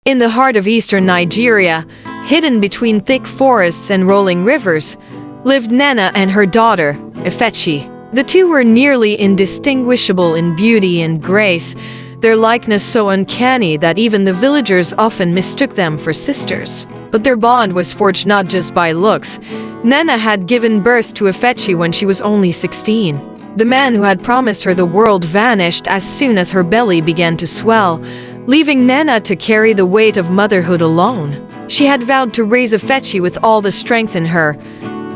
In the heart of eastern Nigeria, hidden between thick forests and rolling rivers, lived Nena and her daughter, Ifechi. The two were nearly indistinguishable in beauty and grace, their likeness so uncanny that even the villagers often mistook them for sisters. But their bond was forged not just by looks. Nena had given birth to Ifechi when she was only 16. The man who had promised her the world vanished as soon as her belly began to swell, leaving Nena to carry the weight of motherhood alone. She had vowed to raise Ifechi with all the strength in her,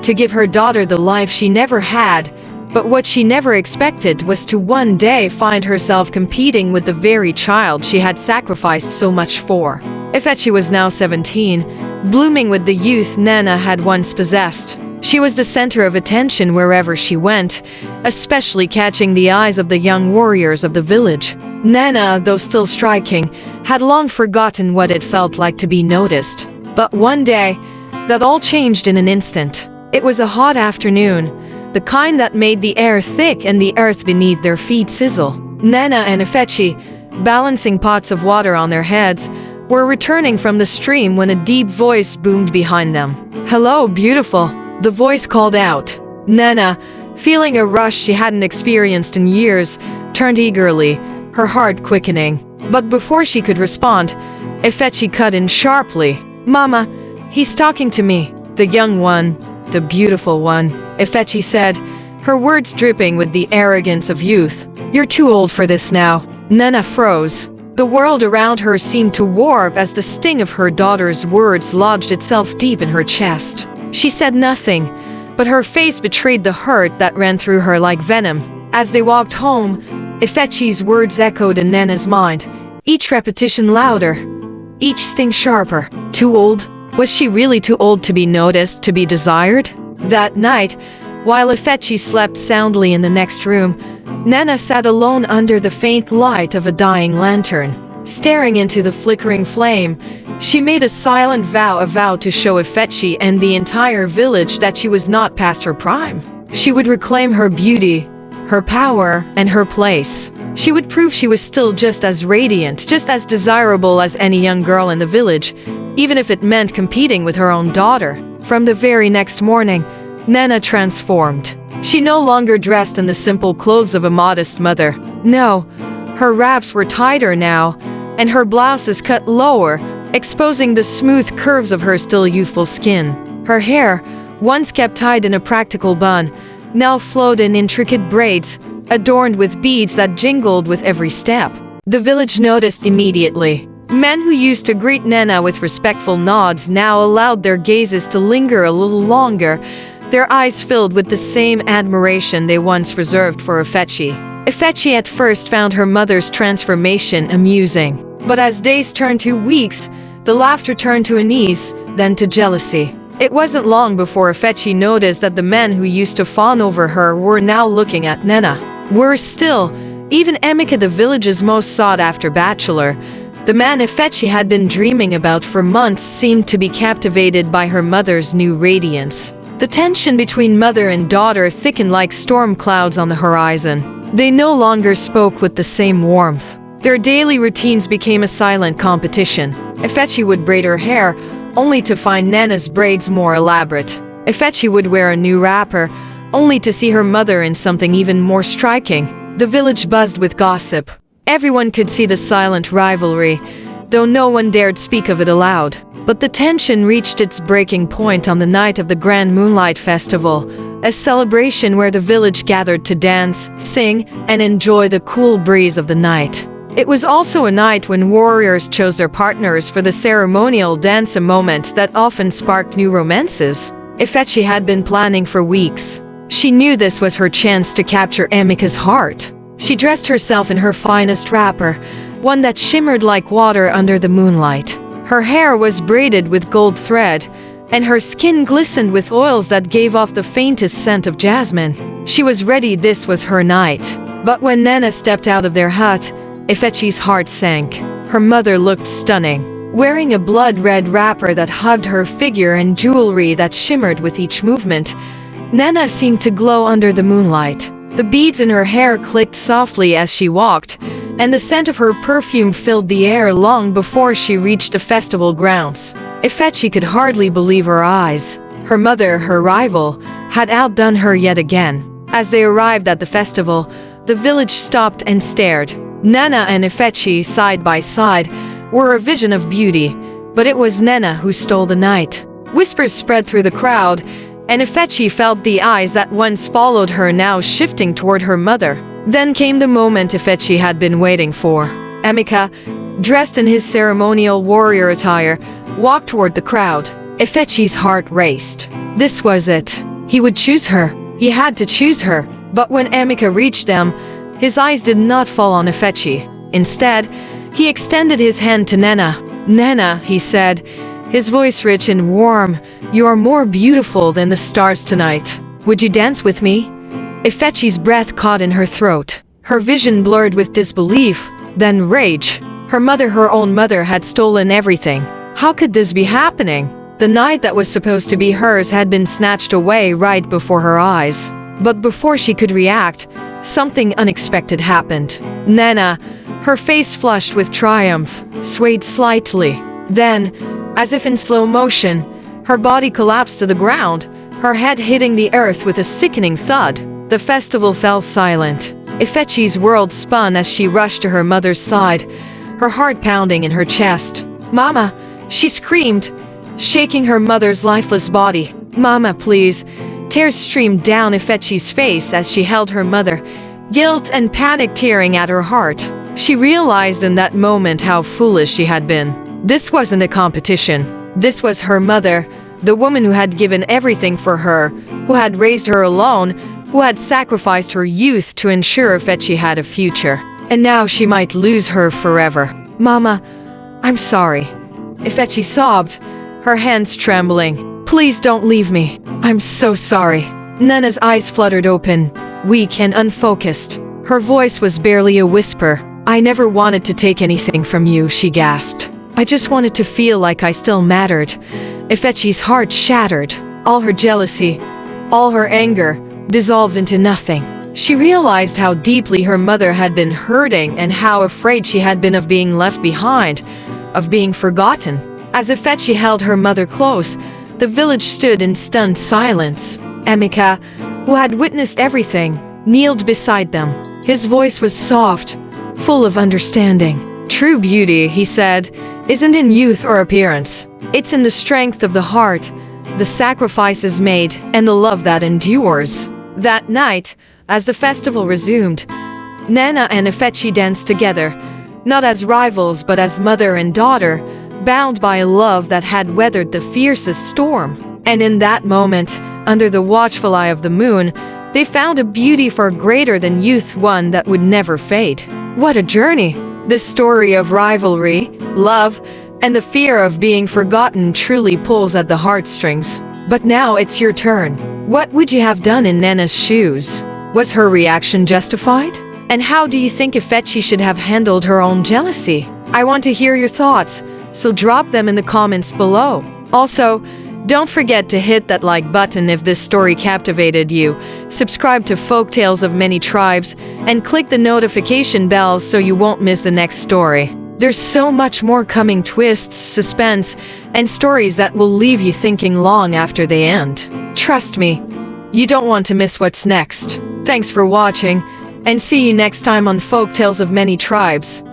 to give her daughter the life she never had, but what she never expected was to one day find herself competing with the very child she had sacrificed so much for. Ifechi was now 17, blooming with the youth Nena had once possessed. She was the center of attention wherever she went, especially catching the eyes of the young warriors of the village. Nena, though still striking, had long forgotten what it felt like to be noticed. But one day, that all changed in an instant. It was a hot afternoon, the kind that made the air thick and the earth beneath their feet sizzle. Nena and Ifechi, balancing pots of water on their heads, were returning from the stream when a deep voice boomed behind them. "Hello, beautiful," the voice called out. Nena, feeling a rush she hadn't experienced in years, turned eagerly, her heart quickening. But before she could respond, Ifechi cut in sharply. "Mama, he's talking to me." "The young one, the beautiful one," Ifechi said, her words dripping with the arrogance of youth. "You're too old for this now." Nena froze. The world around her seemed to warp as the sting of her daughter's words lodged itself deep in her chest. She said nothing, but her face betrayed the hurt that ran through her like venom. As they walked home, Ifechi's words echoed in Nena's mind, each repetition louder, each sting sharper. Too old? Was she really too old to be noticed, to be desired? That night, while Ifechi slept soundly in the next room, Nena sat alone under the faint light of a dying lantern. Staring into the flickering flame, she made a silent vow, a vow to show Ifechi and the entire village that she was not past her prime. She would reclaim her beauty, her power, and her place. She would prove she was still just as radiant, just as desirable as any young girl in the village, even if it meant competing with her own daughter. From the very next morning, Nena transformed. She no longer dressed in the simple clothes of a modest mother. No, her wraps were tighter now, and her blouses cut lower, exposing the smooth curves of her still youthful skin. Her hair, once kept tied in a practical bun, now flowed in intricate braids, adorned with beads that jingled with every step. The village noticed immediately. Men who used to greet Nena with respectful nods now allowed their gazes to linger a little longer, their eyes filled with the same admiration they once reserved for Ifechi. Ifechi at first found her mother's transformation amusing. But as days turned to weeks, the laughter turned to unease, then to jealousy. It wasn't long before Ifechi noticed that the men who used to fawn over her were now looking at Nena. Worse still, even Emeka, the village's most sought-after bachelor, the man Ifechi had been dreaming about for months, seemed to be captivated by her mother's new radiance. The tension between mother and daughter thickened like storm clouds on the horizon. They no longer spoke with the same warmth. Their daily routines became a silent competition. Ifechi would braid her hair, only to find Nena's braids more elaborate. Ifechi would wear a new wrapper, only to see her mother in something even more striking. The village buzzed with gossip. Everyone could see the silent rivalry, though no one dared speak of it aloud. But the tension reached its breaking point on the night of the Grand Moonlight Festival, a celebration where the village gathered to dance, sing, and enjoy the cool breeze of the night. It was also a night when warriors chose their partners for the ceremonial dance, a moment that often sparked new romances. Ifechi had been planning for weeks. She knew this was her chance to capture Emeka's heart. She dressed herself in her finest wrapper, one that shimmered like water under the moonlight. Her hair was braided with gold thread, and her skin glistened with oils that gave off the faintest scent of jasmine. She was ready, this was her night. But when Nena stepped out of their hut, Ifechi's heart sank. Her mother looked stunning, wearing a blood-red wrapper that hugged her figure and jewelry that shimmered with each movement. Nena seemed to glow under the moonlight. The beads in her hair clicked softly as she walked, and the scent of her perfume filled the air long before she reached the festival grounds. Ifechi could hardly believe her eyes. Her mother, her rival, had outdone her yet again. As they arrived at the festival, the village stopped and stared. Nana and Ifechi, side by side, were a vision of beauty, but it was Nana who stole the night. Whispers spread through the crowd, and Ifechi felt the eyes that once followed her now shifting toward her mother. Then came the moment Ifechi had been waiting for. Emeka, dressed in his ceremonial warrior attire, walked toward the crowd. Ifechi's heart raced. This was it. He would choose her. He had to choose her. But when Emeka reached them, his eyes did not fall on Ifechi. Instead, he extended his hand to Nana. "Nana," he said, his voice rich and warm, "you are more beautiful than the stars tonight. Would you dance with me?" Ifechi's breath caught in her throat. Her vision blurred with disbelief, then rage. Her mother, her own mother, had stolen everything. How could this be happening? The night that was supposed to be hers had been snatched away right before her eyes. But before she could react, something unexpected happened. Nana, her face flushed with triumph, swayed slightly. Then, as if in slow motion, her body collapsed to the ground, her head hitting the earth with a sickening thud. The festival fell silent. Ifechi's world spun as she rushed to her mother's side, her heart pounding in her chest. "Mama!" she screamed, shaking her mother's lifeless body. "Mama, please!" Tears streamed down Ifechi's face as she held her mother, guilt and panic tearing at her heart. She realized in that moment how foolish she had been. This wasn't a competition. This was her mother, the woman who had given everything for her, who had raised her alone, who had sacrificed her youth to ensure Ifechi had a future. And now she might lose her forever. "Mama, I'm sorry," Ifechi sobbed, her hands trembling. "Please don't leave me. I'm so sorry." Nana's eyes fluttered open, weak and unfocused. Her voice was barely a whisper. "I never wanted to take anything from you," she gasped. "I just wanted to feel like I still mattered." Ifechi's heart shattered. All her jealousy, all her anger, dissolved into nothing. She realized how deeply her mother had been hurting and how afraid she had been of being left behind, of being forgotten. As Ifechi held her mother close, the village stood in stunned silence. Emeka, who had witnessed everything, kneeled beside them. His voice was soft, full of understanding. "True beauty," he said, "isn't in youth or appearance. It's in the strength of the heart, the sacrifices made, and the love that endures." That night, as the festival resumed, Nana and Ifechi danced together, not as rivals but as mother and daughter, bound by a love that had weathered the fiercest storm. And in that moment, under the watchful eye of the moon, they found a beauty far greater than youth, one that would never fade. What a journey! This story of rivalry, love, and the fear of being forgotten truly pulls at the heartstrings. But now it's your turn. What would you have done in Nana's shoes? Was her reaction justified? And how do you think Ifechi should have handled her own jealousy? I want to hear your thoughts, so drop them in the comments below. Also, don't forget to hit that like button if this story captivated you, subscribe to Folktales of Many Tribes, and click the notification bell so you won't miss the next story. There's so much more coming: twists, suspense, and stories that will leave you thinking long after they end. Trust me, you don't want to miss what's next. Thanks for watching, and see you next time on Folktales of Many Tribes.